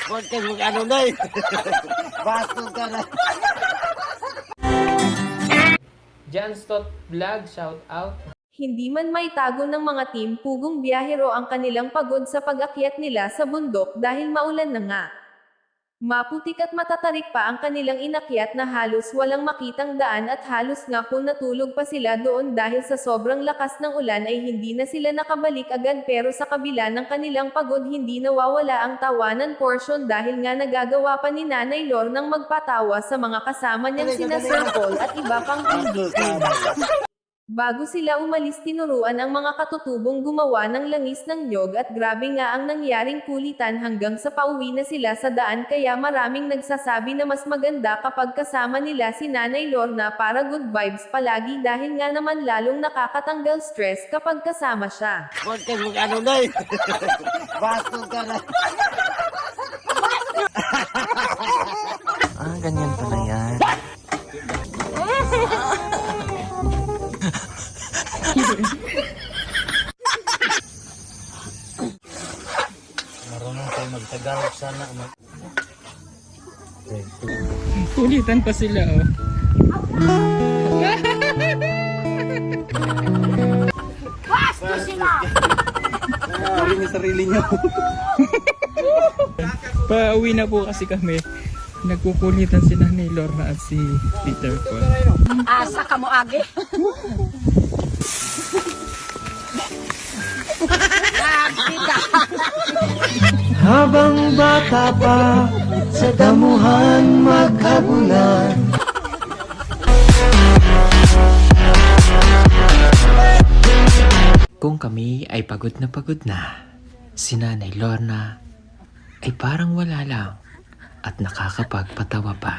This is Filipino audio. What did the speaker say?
Huwag ka mag-ano na eh. Bastong ka na. Janstot Vlog, shout out. Hindi man maitago ng mga team Pugong Biyahero ang kanilang pagod sa pag-akyat nila sa bundok dahil maulan na nga. Maputik at matatarik pa ang kanilang inakyat na halos walang makitang daan at halos nga po natulog pa sila doon dahil sa sobrang lakas ng ulan ay hindi na sila nakabalik agad pero sa kabila ng kanilang pagod hindi nawawala ang tawanan portion dahil nga nagagawa pa ni Nanay Lor ng magpatawa sa mga kasama niyang sina Sir Paul at iba pang kaibigan. Bago sila umalis tinuruan ang mga katutubong gumawa ng langis ng niyog at grabe nga ang nangyaring kulitan hanggang sa pauwi na sila sa daan kaya maraming nagsasabi na mas maganda kapag kasama nila si Nanay Lorna para good vibes palagi dahil nga naman lalong nakakatanggal stress kapag kasama siya. Huwag ka mag-ano na eh. Bastong ka na. Ganyan pala yan. Marunong kayo magtagalog sana. Kulitan pa sila oh. Sabi ni sarili niyo. Pauwi na po kasi kami. Nagkukulitan si Nanay Lorna at si Peter Paul. Asa ka mo agi? Habang bata pa, sa damuhan magkabulan. Kung kami ay pagod na, si Nanay Lorna ay parang wala lang at nakakapagpatawa pa.